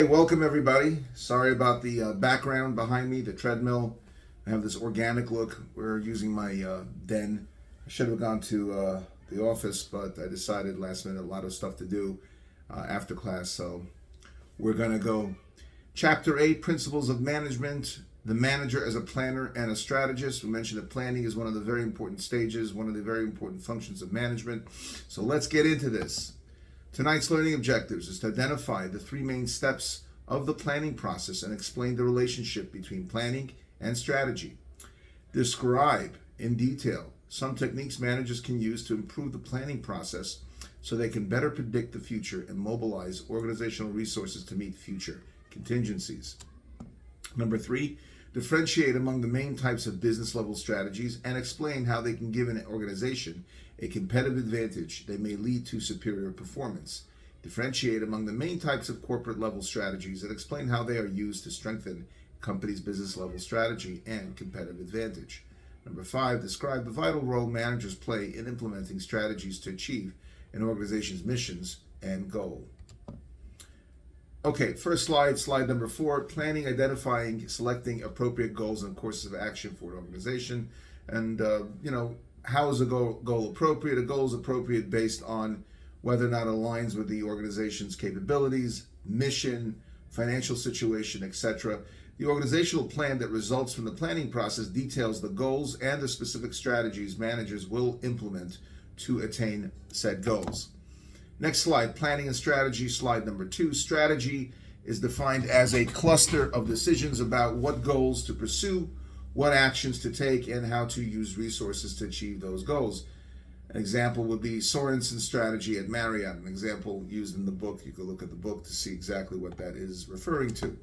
Hey, welcome everybody. Sorry about the background behind me, the treadmill. I have this organic look. We're using my den. I should have gone to the office, but I decided last minute a lot of stuff to do after class. So we're going to go Chapter 8, Principles of Management, the Manager as a Planner and a Strategist. We mentioned that planning is one of the very important stages, one of the very important functions of management. So let's get into this. Tonight's learning objectives is to identify the three main steps of the planning process and explain the relationship between planning and strategy. Describe in detail some techniques managers can use to improve the planning process so they can better predict the future and mobilize organizational resources to meet future contingencies. Number 3, differentiate among the main types of business level strategies and explain how they can give an organization a competitive advantage that may lead to superior performance. Differentiate among the main types of corporate level strategies and explain how they are used to strengthen a company's business level strategy and competitive advantage. Number 5, describe the vital role managers play in implementing strategies to achieve an organization's missions and goal. Okay, first slide number 4, planning, identifying, selecting appropriate goals and courses of action for an organization. And, how is a goal appropriate? A goal is appropriate based on whether or not it aligns with the organization's capabilities, mission, financial situation, etc. The organizational plan that results from the planning process details the goals and the specific strategies managers will implement to attain said goals. Next slide, planning and strategy, slide number 2. Strategy is defined as a cluster of decisions about what goals to pursue, what actions to take, and how to use resources to achieve those goals. An example would be Sorensen's strategy at Marriott, an example used in the book. You can look at the book to see exactly what that is referring to.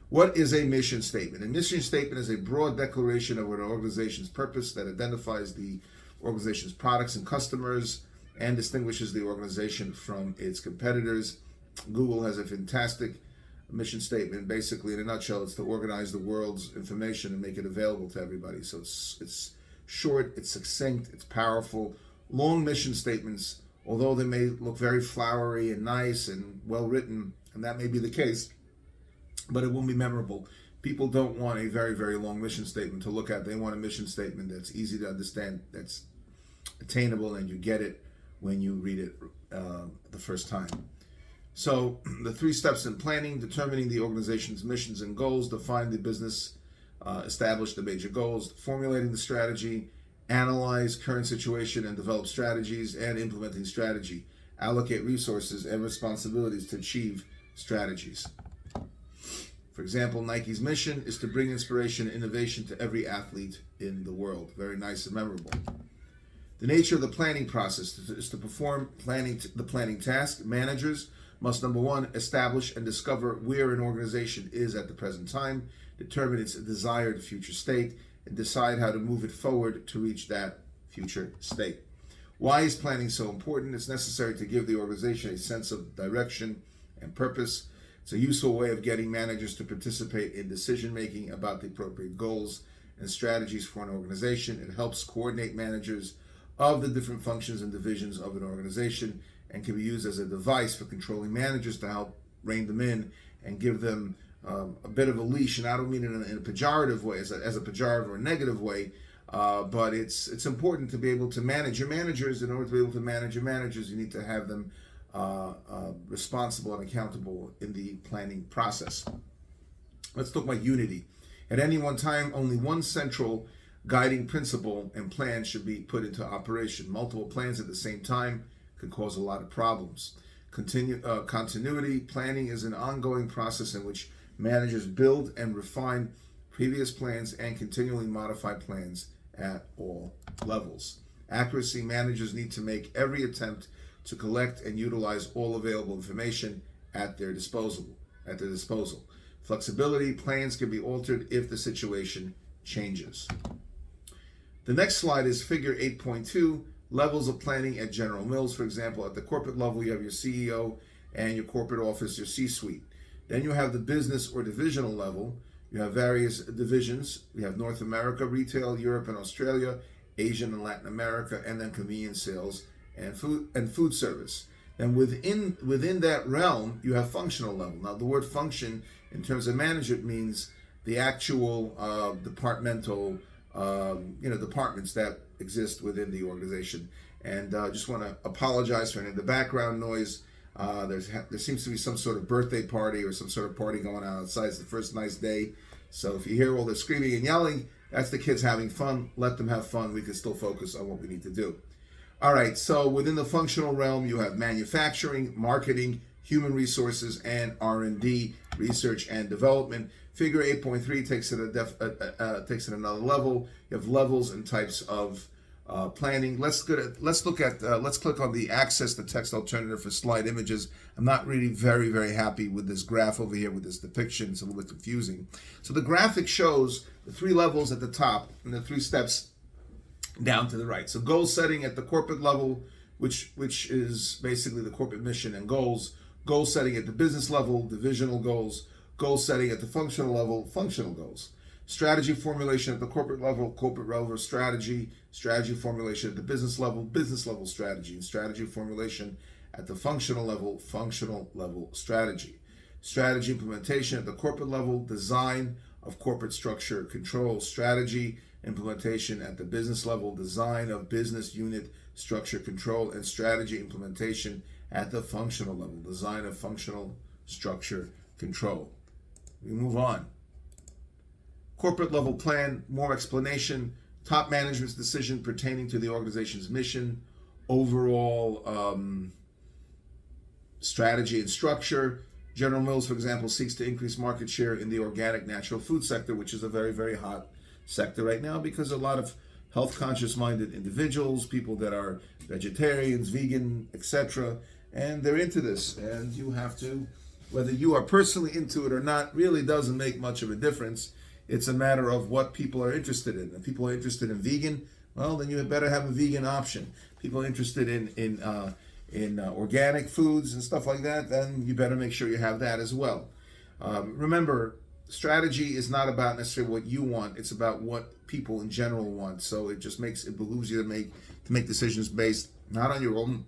What is a mission statement? A mission statement is a broad declaration of an organization's purpose that identifies the organization's products and customers and distinguishes the organization from its competitors. Google has a fantastic mission statement. Basically, in a nutshell, it's to organize the world's information and make it available to everybody. So it's short, it's succinct, it's powerful. Long mission statements, although they may look very flowery and nice and well written, and that may be the case, but it won't be memorable. People don't want a very, very long mission statement to look at. They want a mission statement that's easy to understand, that's attainable, and you get it when you read it the first time. So the 3 steps in planning: determining the organization's missions and goals, define the business, establish the major goals, formulating the strategy, analyze current situation and develop strategies, and implementing strategy, allocate resources and responsibilities to achieve strategies. For example, Nike's mission is to bring inspiration and innovation to every athlete in the world. Very nice and memorable. The nature of the planning process is to perform the planning task. Managers must, number 1, establish and discover where an organization is at the present time, determine its desired future state, and decide how to move it forward to reach that future state. Why is planning so important? It's necessary to give the organization a sense of direction and purpose. It's a useful way of getting managers to participate in decision-making about the appropriate goals and strategies for an organization. It helps coordinate managers of the different functions and divisions of an organization and can be used as a device for controlling managers to help rein them in and give them a bit of a leash. And I don't mean it in a pejorative way, as a pejorative or a negative way, but it's important to be able to manage your managers. In order to be able to manage your managers, you need to have them responsible and accountable in the planning process. Let's talk about unity. At any one time, only one central guiding principle and plan should be put into operation. Multiple plans at the same time can cause a lot of problems. Continuity planning is an ongoing process in which managers build and refine previous plans and continually modify plans at all levels. Accuracy: managers need to make every attempt to collect and utilize all available information at their disposal. Flexibility: plans can be altered if the situation changes. The next slide is figure 8.2, levels of planning at General Mills. For example, at the corporate level, you have your CEO and your corporate office, your C-suite. Then you have the business or divisional level. You have various divisions. You have North America, retail, Europe and Australia, Asian and Latin America, and then convenience sales and food service. And within that realm, you have functional level. Now, the word function in terms of management means the actual departmental, departments that exist within the organization. And just want to apologize for any of the background noise. There seems to be some sort of birthday party or some sort of party going on outside. It's the first nice day. So if you hear all the screaming and yelling, that's the kids having fun. Let them have fun. We can still focus on what we need to do. All right, so within the functional realm, you have manufacturing, marketing, human resources, and R&D, research and development. Figure 8.3 takes it another level. You have levels and types of planning. Let's click on the access to text alternative for slide images. I'm not really very happy with this graph over here with this depiction. It's a little bit confusing. So the graphic shows the 3 levels at the top and the 3 steps down to the right. So goal setting at the corporate level, which is basically the corporate mission and goals. Goal setting at the business level, divisional goals. Goal setting at the functional level, functional goals. Strategy formulation at the corporate level strategy. Strategy formulation at the business level strategy. And strategy formulation at the functional level strategy. Strategy implementation at the corporate level, design of corporate structure control. Strategy implementation at the business level, design of business unit structure control, and strategy implementation at the functional level, design of functional structure control. We move on. Corporate level plan, more explanation, top management's decision pertaining to the organization's mission, overall strategy and structure. General Mills, for example, seeks to increase market share in the organic natural food sector, which is a very hot sector right now because a lot of health conscious minded individuals, people that are vegetarians, vegan, etc., and they're into this. And you have to, whether you are personally into it or not, really doesn't make much of a difference. It's a matter of what people are interested in. If people are interested in vegan, well, then you better have a vegan option. People are interested in organic foods and stuff like that, then you better make sure you have that as well. Remember, strategy is not about necessarily what you want; it's about what people in general want. So it behooves you to make decisions based not on your own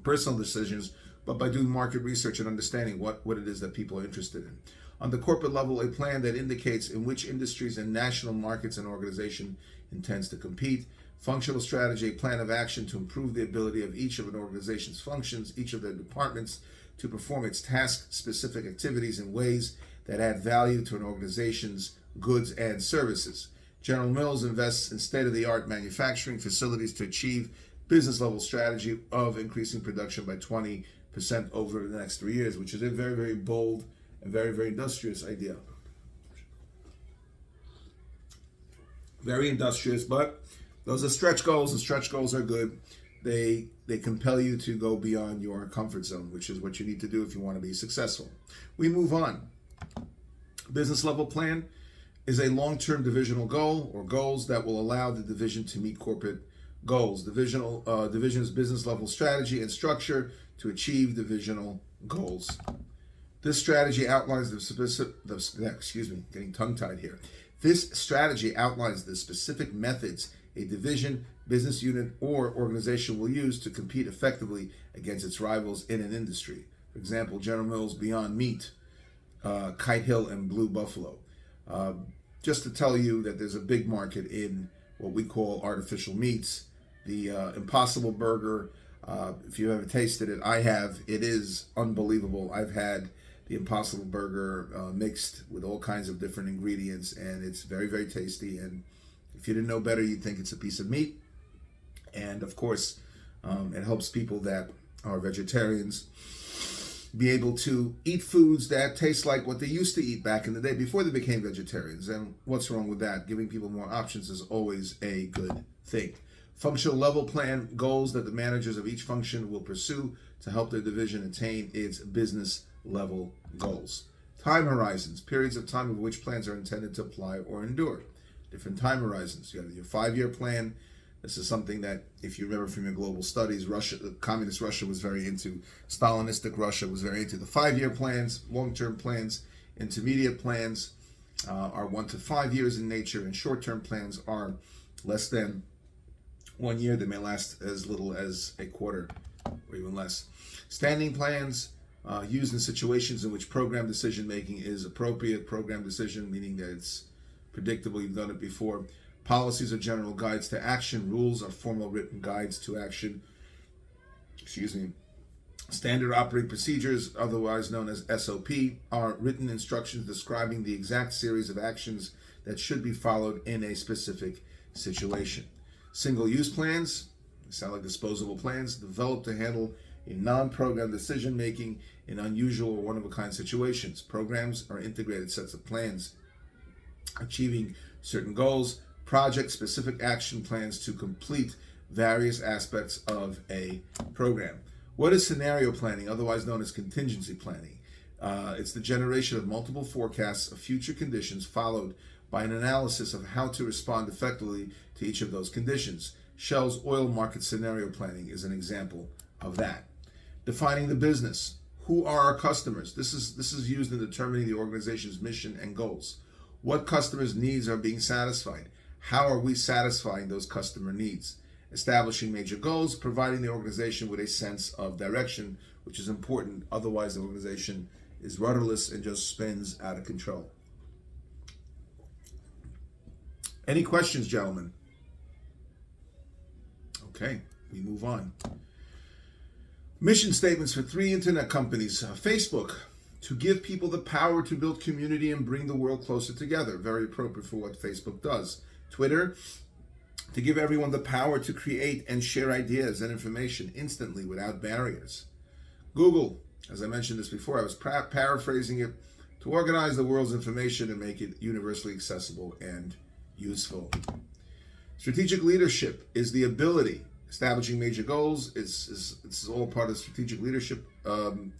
personal decisions, but by doing market research and understanding what it is that people are interested in. On the corporate level, a plan that indicates in which industries and national markets an organization intends to compete. Functional strategy, a plan of action to improve the ability of each of an organization's functions, each of their departments, to perform its task-specific activities in ways that add value to an organization's goods and services. General Mills invests in state-of-the-art manufacturing facilities to achieve business-level strategy of increasing production by 20% over the next 3 years, which is a very bold and very industrious idea. Very industrious, but those are stretch goals, and stretch goals are good. They compel you to go beyond your comfort zone, which is what you need to do if you want to be successful. We move on. Business level plan is a long-term divisional goal or goals that will allow the division to meet corporate goals. Division's business level strategy and structure to achieve divisional goals. This strategy outlines getting tongue-tied here. This strategy outlines the specific methods a division, business unit, or organization will use to compete effectively against its rivals in an industry. For example, General Mills, Beyond Meat, Kite Hill, and Blue Buffalo. Just to tell you that there's a big market in what we call artificial meats. The Impossible Burger, if you ever tasted it, I have. It is unbelievable. I've had the Impossible Burger mixed with all kinds of different ingredients, and it's very tasty. And if you didn't know better, you'd think it's a piece of meat. And of course, it helps people that are vegetarians be able to eat foods that taste like what they used to eat back in the day before they became vegetarians. And what's wrong with that? Giving people more options is always a good thing. Functional level plan, goals that the managers of each function will pursue to help their division attain its business level goals. Time horizons, periods of time of which plans are intended to apply or endure. Different time horizons. You have your 5-year plan. This is something that, if you remember from your global studies, communist Russia was very into. Stalinistic Russia was very into the 5-year plans. Long-term plans, intermediate plans are 1 to 5 years in nature, and short-term plans are less than 1 year. They may last as little as a quarter or even less. Standing plans used in situations in which program decision making is appropriate. Program decision meaning that it's predictable, you've done it before. Policies are general guides to action. Rules are formal written guides to action. Standard operating procedures, otherwise known as SOP, are written instructions describing the exact series of actions that should be followed in a specific situation. Single-use plans, sound like disposable plans, developed to handle a non-program decision-making in unusual or one-of-a-kind situations. Programs are integrated sets of plans achieving certain goals, project-specific action plans to complete various aspects of a program. What is scenario planning, otherwise known as contingency planning? It's the generation of multiple forecasts of future conditions followed by an analysis of how to respond effectively to each of those conditions. Shell's oil market scenario planning is an example of that. Defining the business. Who are our customers? This is used in determining the organization's mission and goals. What customers' needs are being satisfied? How are we satisfying those customer needs? Establishing major goals, providing the organization with a sense of direction, which is important. Otherwise, the organization is rudderless and just spins out of control. Any questions, gentlemen? Okay, we move on. Mission statements for 3 internet companies. Facebook, to give people the power to build community and bring the world closer together. Very appropriate for what Facebook does. Twitter, to give everyone the power to create and share ideas and information instantly without barriers. Google, as I mentioned this before, I was paraphrasing it, to organize the world's information and make it universally accessible and useful. Strategic leadership is the ability, establishing major goals, it's all part of strategic leadership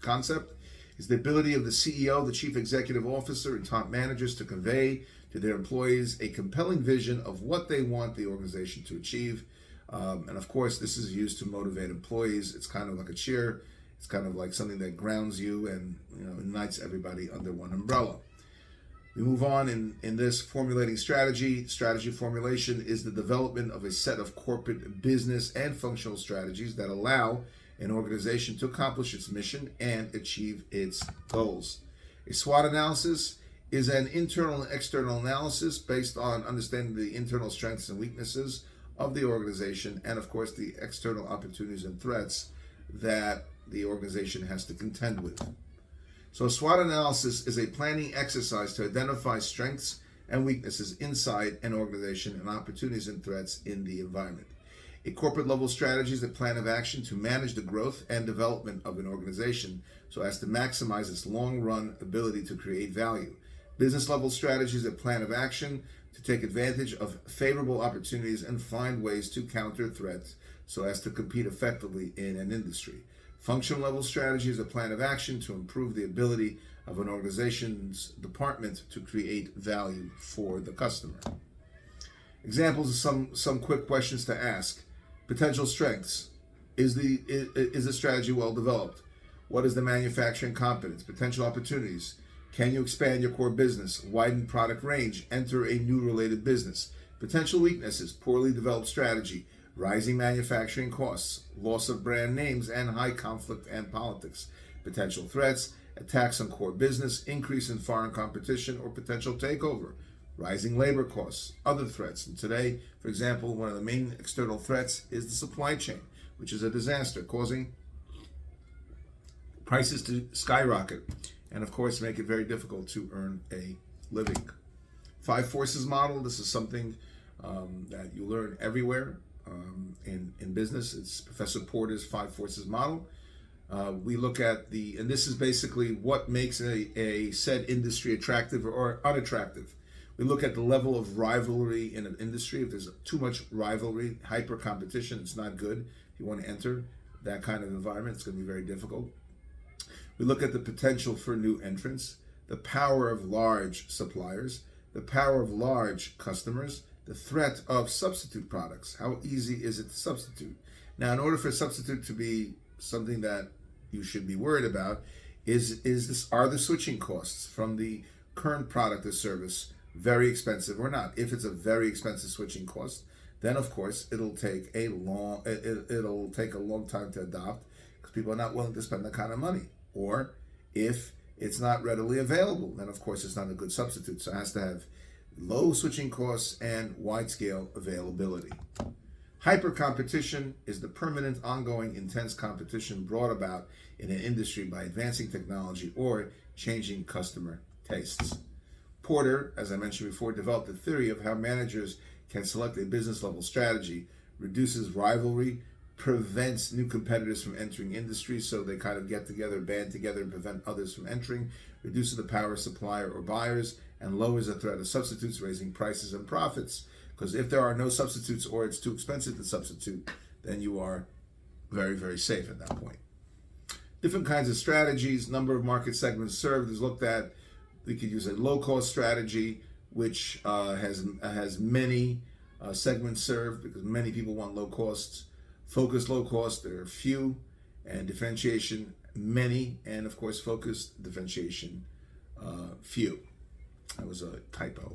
concept, is the ability of the CEO, the chief executive officer, and top managers to convey to their employees a compelling vision of what they want the organization to achieve. And of course, this is used to motivate employees. It's kind of like a cheer. It's kind of like something that grounds you and unites everybody under one umbrella. We move on in this formulating strategy. Strategy formulation is the development of a set of corporate business and functional strategies that allow an organization to accomplish its mission and achieve its goals. A SWOT analysis is an internal and external analysis based on understanding the internal strengths and weaknesses of the organization and, of course, the external opportunities and threats that the organization has to contend with. So SWOT analysis is a planning exercise to identify strengths and weaknesses inside an organization and opportunities and threats in the environment. A corporate level strategy is a plan of action to manage the growth and development of an organization so as to maximize its long-run ability to create value. Business level strategy is a plan of action to take advantage of favorable opportunities and find ways to counter threats so as to compete effectively in an industry. Functional level strategy is a plan of action to improve the ability of an organization's department to create value for the customer. Examples of some quick questions to ask. Potential strengths. Is the strategy well developed? What is the manufacturing competence? Potential opportunities. Can you expand your core business, widen product range, enter a new related business? Potential weaknesses, poorly developed strategy, rising manufacturing costs, loss of brand names, and high conflict and politics. Potential threats, attacks on core business, increase in foreign competition or potential takeover, rising labor costs, other threats. And today, for example, one of the main external threats is the supply chain, which is a disaster, causing prices to skyrocket and, of course, make it very difficult to earn a living. 5 forces model, this is something that you learn everywhere in business. It's Professor Porter's 5 forces model. We look at and this is basically what makes a said industry attractive or unattractive. We look at the level of rivalry in an industry. If there's too much rivalry, hyper competition, it's not good. If you want to enter that kind of environment, it's going to be very difficult. We look at the potential for new entrants, the power of large suppliers, the power of large customers, the threat of substitute products. How easy is it to substitute? Now, in order for a substitute to be something that you should be worried about, are the switching costs from the current product or service very expensive or not? If it's a very expensive switching cost, then of course it'll take a long time to adopt. people are not willing to spend that kind of money. Or if it's not readily available, then of course it's not a good substitute. So it has to have low switching costs and wide scale availability. Hyper competition is the permanent, ongoing, intense competition brought about in an industry by advancing technology or changing customer tastes. Porter, as I mentioned before, developed a theory of how managers can select a business level strategy, reduces rivalry, prevents new competitors from entering industries, so they kind of get together, band together, and prevent others from entering, reduces the power of supplier or buyers, and lowers the threat of substitutes, raising prices and profits. Because if there are no substitutes or it's too expensive to substitute, then you are very, very safe at that point. Different kinds of strategies, number of market segments served is looked at. We could use a low-cost strategy, which has many segments served because many people want low costs. Focused low cost, there are few, and differentiation, many, and of course focused differentiation, few. That was a typo.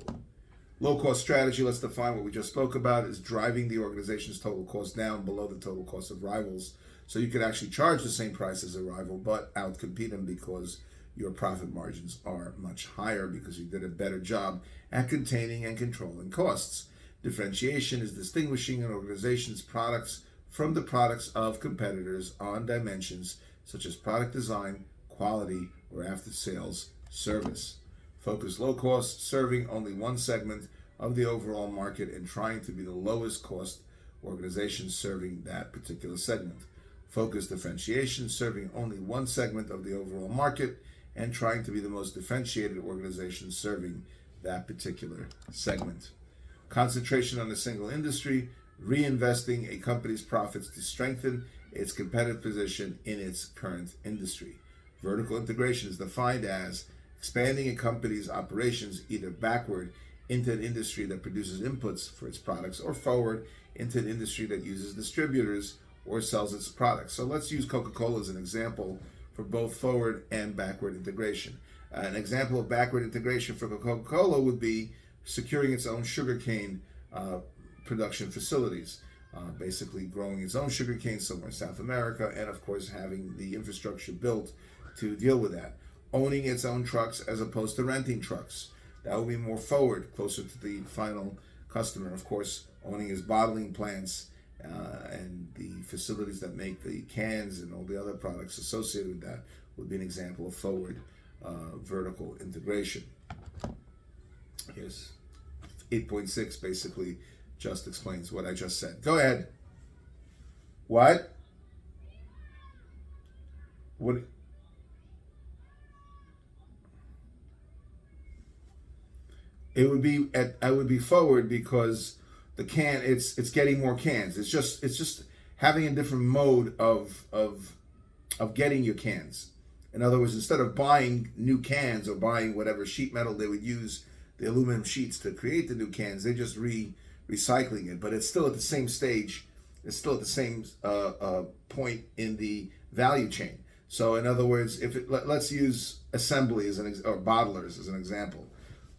Low-cost strategy, let's define what we just spoke about, is driving the organization's total cost down below the total cost of rivals. So you could actually charge the same price as a rival, but outcompete them because your profit margins are much higher because you did a better job at containing and controlling costs. Differentiation is distinguishing an organization's products from the products of competitors on dimensions such as product design, quality, or after-sales service. Focus low cost, serving only one segment of the overall market and trying to be the lowest cost organization serving that particular segment. Focus differentiation, serving only one segment of the overall market and trying to be the most differentiated organization serving that particular segment. Concentration on a single industry, reinvesting a company's profits to strengthen its competitive position in its current industry. Vertical integration is defined as expanding a company's operations either backward into an industry that produces inputs for its products or forward into an industry that uses distributors or sells its products. So let's use Coca-Cola as an example for both forward and backward integration. An example of backward integration for Coca-Cola would be securing its own sugarcane production facilities, basically growing its own sugarcane somewhere in South America, and of course having the infrastructure built to deal with that. Owning its own trucks as opposed to renting trucks. That would be more forward, closer to the final customer. Of course, owning his bottling plants and the facilities that make the cans and all the other products associated with that would be an example of forward vertical integration. Here's 8.6 basically just explains what I just said. Go ahead. What? What? It would be I would be forward because the can it's getting more cans. It's just having a different mode of getting your cans. In other words, instead of buying new cans or buying whatever sheet metal they would use, the aluminum sheets to create the new cans, they just recycling it. But it's still at the same stage. It's still at the same point in the value chain. So in other words, let's use assembly or bottlers as an example.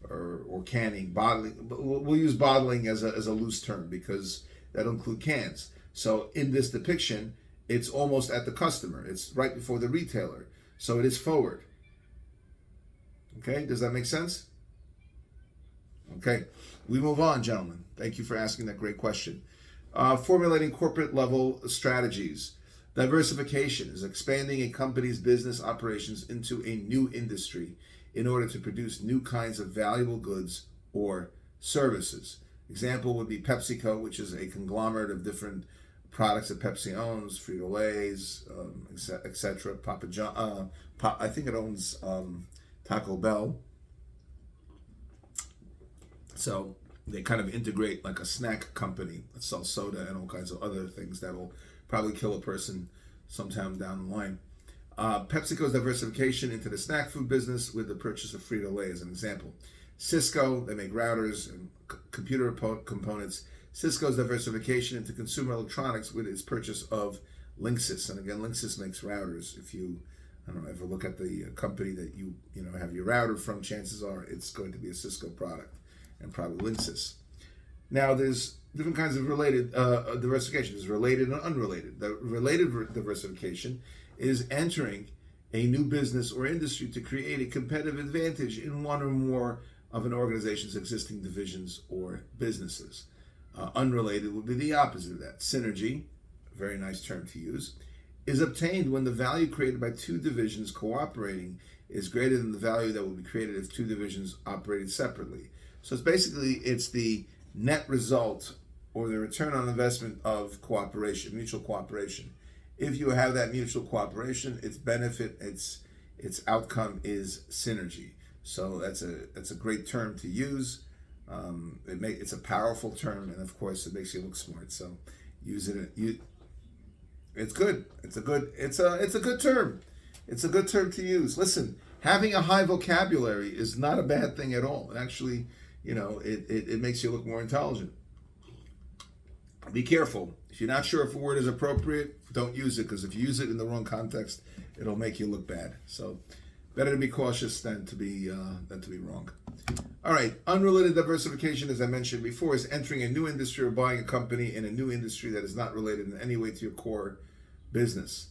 Or canning, bottling. We'll use bottling as a loose term because that'll include cans. So in this depiction, it's almost at the customer. It's right before the retailer. So it is forward. Okay, does that make sense? Okay, we move on, gentlemen. Thank you for asking that great question. Formulating corporate level strategies. Diversification is expanding a company's business operations into a new industry in order to produce new kinds of valuable goods or services. Example would be PepsiCo, which is a conglomerate of different products that Pepsi owns, Frito-Lay's, etc. Papa John, I think it owns Taco Bell. So they kind of integrate like a snack company that sells soda and all kinds of other things that will probably kill a person sometime down the line. PepsiCo's diversification into the snack food business with the purchase of Frito-Lay as an example. Cisco, they make routers and computer components. Cisco's diversification into consumer electronics with its purchase of Linksys. And again, Linksys makes routers. If you, ever look at the company that you have your router from, chances are it's going to be a Cisco product and probably Linksys. Now, there's different kinds of related diversification. There's related and unrelated. The related diversification is entering a new business or industry to create a competitive advantage in one or more of an organization's existing divisions or businesses. Unrelated would be the opposite of that. Synergy, a very nice term to use, is obtained when the value created by two divisions cooperating is greater than the value that would be created if two divisions operated separately. So it's the net result or the return on investment of cooperation, mutual cooperation. If you have that mutual cooperation, its benefit, its outcome is synergy. So that's a great term to use. It's a powerful term, and of course, it makes you look smart. So use it. It's good. It's a good term. It's a good term to use. Listen, having a high vocabulary is not a bad thing at all. Actually, it makes you look more intelligent. Be careful. If you're not sure if a word is appropriate, don't use it, because if you use it in the wrong context, it'll make you look bad. So better to be cautious than to be wrong. All right, unrelated diversification, as I mentioned before, is entering a new industry or buying a company in a new industry that is not related in any way to your core business.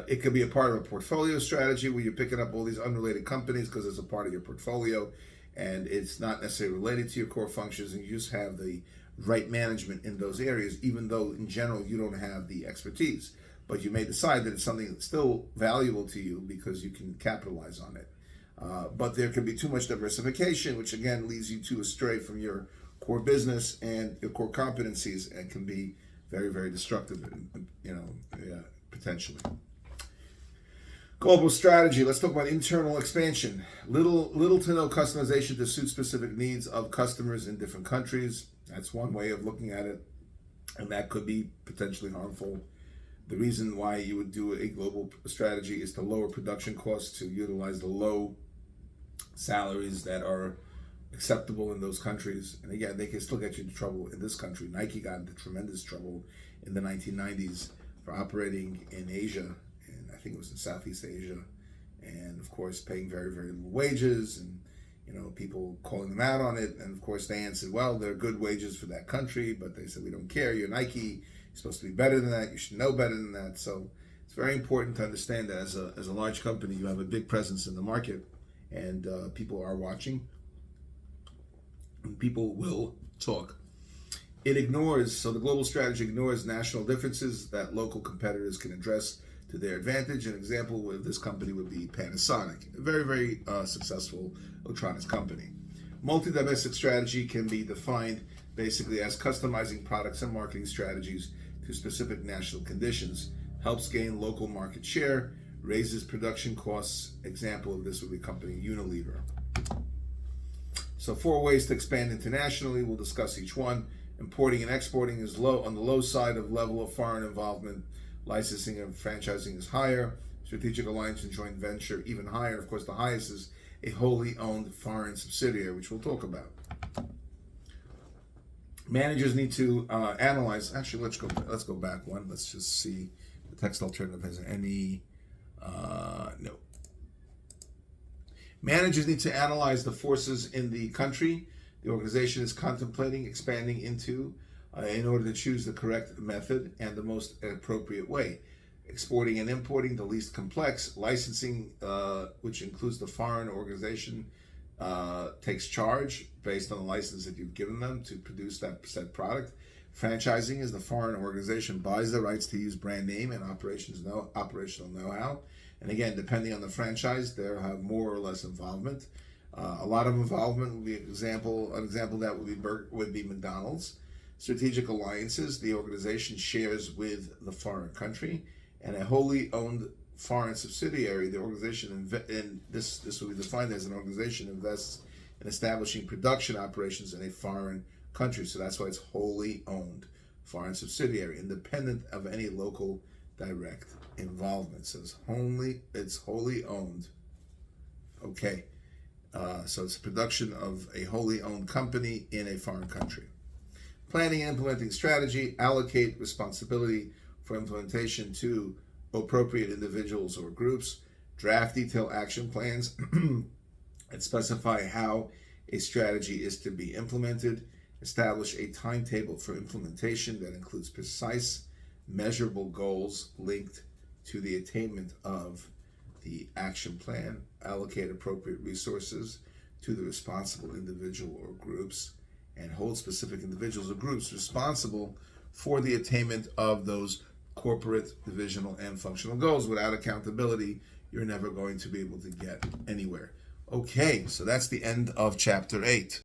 It could be a part of a portfolio strategy where you're picking up all these unrelated companies because it's a part of your portfolio and it's not necessarily related to your core functions, and you just have the right management in those areas, even though in general you don't have the expertise. But you may decide that it's something that's still valuable to you because you can capitalize on it. But there can be too much diversification, which again leads you to astray from your core business and your core competencies, and can be very, very destructive, potentially. Global strategy. Let's talk about internal expansion. Little to no customization to suit specific needs of customers in different countries. That's one way of looking at it, and that could be potentially harmful. The reason why you would do a global strategy is to lower production costs, to utilize the low salaries that are acceptable in those countries. And again, they can still get you into trouble in this country. Nike got into tremendous trouble in the 1990s for operating in Asia, and I think it was in Southeast Asia, and of course paying very, very low wages, and people calling them out on it. And of course they answered, well, they're good wages for that country, but they said, we don't care, you're Nike, you're supposed to be better than that, you should know better than that. So it's very important to understand that as a large company, you have a big presence in the market, and people are watching, and people will talk. The global strategy ignores national differences that local competitors can address to their advantage. An example of this company would be Panasonic, a very, very successful electronics company. Multi-domestic strategy can be defined basically as customizing products and marketing strategies to specific national conditions, helps gain local market share, raises production costs. Example of this would be company Unilever. So 4 ways to expand internationally. We'll discuss each one. Importing and exporting is low on the low side of level of foreign involvement. Licensing and franchising is higher. Strategic alliance and joint venture even higher. Of course, the highest is a wholly owned foreign subsidiary, which we'll talk about. Managers need to analyze. Actually, let's go back one. Let's just see the text alternative has any. No. Managers need to analyze the forces in the country the organization is contemplating expanding into in order to choose the correct method and the most appropriate way. Exporting and importing, the least complex. Licensing, which includes the foreign organization, takes charge based on the license that you've given them to produce that said product. Franchising is the foreign organization buys the rights to use brand name and operational know-how. And again, depending on the franchise, they'll have more or less involvement. A lot of involvement would be an example of that would be McDonald's. Strategic alliances, the organization shares with the foreign country, and a wholly owned foreign subsidiary, the organization this will be defined as an organization invests in establishing production operations in a foreign country. So that's why it's wholly owned foreign subsidiary, independent of any local direct involvement. So it's wholly owned. Okay. So it's a production of a wholly owned company in a foreign country. Planning and implementing strategy, allocate responsibility for implementation to appropriate individuals or groups, draft detailed action plans, and specify how a strategy is to be implemented, establish a timetable for implementation that includes precise, measurable goals linked to the attainment of the action plan, allocate appropriate resources to the responsible individual or groups, and hold specific individuals or groups responsible for the attainment of those corporate, divisional, and functional goals. Without accountability, you're never going to be able to get anywhere. Okay, so that's the end of chapter 8.